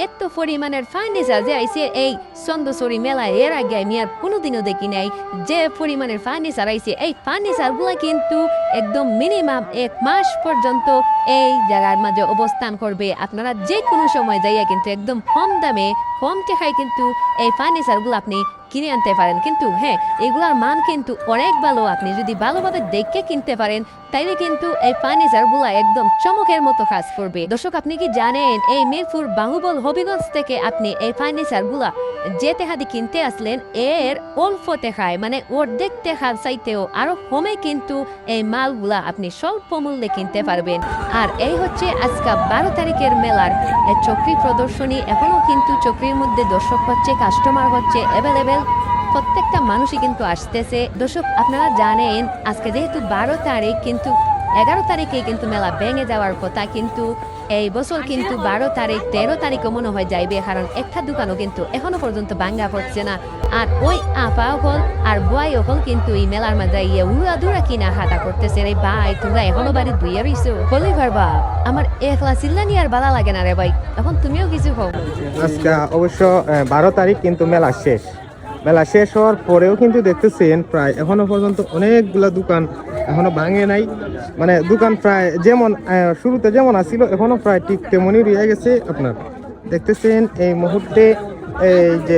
এত পরিমাণের ফার্নিচার যে আইছে এই চন্দচুরি মেলায় এর আগে আমি আর কোনোদিনও দেখি নাই। যে পরিমাণের ফার্নিচার আইছে এই ফার্নিচারগুলা কিন্তু একদম মিনিমাম 1 মাস পর্যন্ত এই জায়গার মাঝে অবস্থান করবে। আপনারা যে কোনো সময় যাইয়া কিন্তু একদম কম দামে কম টাকায় কিন্তু এই ফার্নিচারগুলো আপনি কিনে আনতে পারেন। কিন্তু হ্যাঁ, এগুলার মান কিন্তু অনেক ভালো। আপনি যদি ভালোভাবে দেখে কিনতে পারেন তাইলে কিন্তু এই ফার্নিচারগুলো একদম চমকের মতো কাজ করবে। দর্শক, আপনি কি জানেন এই মিরপুর বাহুবল হবিগঞ্জ থেকে আপনি এই ফার্নিচারগুলা যে টাকা কিনতে আসলেন এর অল্প টাকায় মানে অর্ধেক টাকার চাইতেও আরো কমে কিন্তু এই মালগুলা আপনি স্বল্প মূল্যে কিনতে পারবেন। আর এই হচ্ছে আজকে 12 তারিখের মেলার চক্রী প্রদর্শনী। এখনো কিন্তু চক্রীর মধ্যে দর্শক হচ্ছে, কাস্টমার হচ্ছে অ্যাভেলেবেল, প্রত্যেকটা মানুষই কিন্তু আসতেছে। দর্শক, আপনারা জানেন আজকে যেহেতু 12 তারিখ, কিন্তু 11 তারিখে কিন্তু মেলা ভেঙে যাওয়ার কথা, কিন্তু এই বছর কিন্তু 12 তারিখ 13 তারিখও মনে হয় যাইবে, কারণ একটা দোকানও কিন্তু এখনো পর্যন্ত ভাঙ্গা পড়ছে না। আর ওই আপা হল আর বয় হল কিন্তু এই মেলার মাঝে ইয়ে উড়াদুরা কিনা হাতা করতেছে। রে ভাই, তোমরা এখনো বাড়ি ধুইয়া রইছো বলি পারবা? আমার একলা চিল্লানি আর ভালো লাগে না রে ভাই, এখন তুমিও কিছু হোক। আজকে অবশ্য 12 তারিখ কিন্তু মেলা শেষ হওয়ার পরেও কিন্তু দেখতেছেন প্রায় এখনো পর্যন্ত অনেকগুলা দোকান এখনো ভাঙে নাই। মানে দোকান প্রায় যেমন শুরুতে যেমন আসছিল এখনো প্রায় ঠিক তেমনই রয়ে গেছে। আপনার দেখতেছেন এই মুহূর্তে এই যে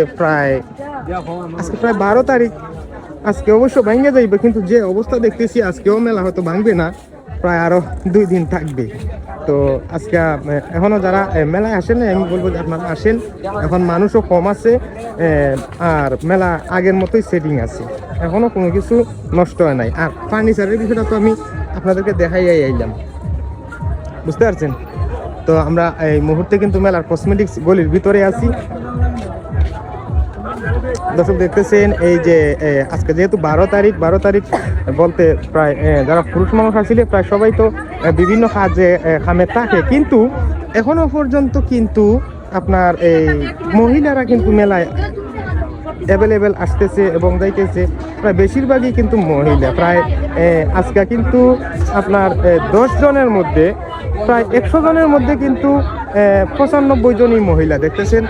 আজকে প্রায় 12 তারিখ, আজকে অবশ্য ভাঙে যাইবে, কিন্তু যে অবস্থা দেখতেছি আজকেও মেলা হয়তো ভাঙবে না, প্রায় আরো 2 দিন থাকবে। তো আজকে এখনো যারা মেলায় আসেন আমি বলবো যে আপনারা আসেন, এখন মানুষও কম আছে আর মেলা আগের মতোই সেটিং আছে, এখনো কোনো কিছু নষ্ট হয় নাই। আর ফার্নিচারের বিষয়টা তো আমি আপনাদেরকে দেখাই আইলাম, বুঝতে পারছেন? তো আমরা এই মুহূর্তে কিন্তু মেলার কসমেটিক্স গলির ভিতরে আছি। দর্শক দেখতেছেন এই যে আজকে যেহেতু 12 তারিখ বলতে প্রায় যারা পুরুষ মানুষ আসলে প্রায় সবাই তো বিভিন্ন কাজে কামে থাকে, কিন্তু এখনো পর্যন্ত কিন্তু আপনার এই মহিলারা কিন্তু মেলায় অ্যাভেলেবেল আসতেছে এবং যাইতেছে, প্রায় বেশিরভাগই কিন্তু মহিলা। প্রায় আজকে কিন্তু আপনার 10 জনের মধ্যে প্রায় 100 জনের মধ্যে কিন্তু 95 জনই মহিলা দেখতেছেন।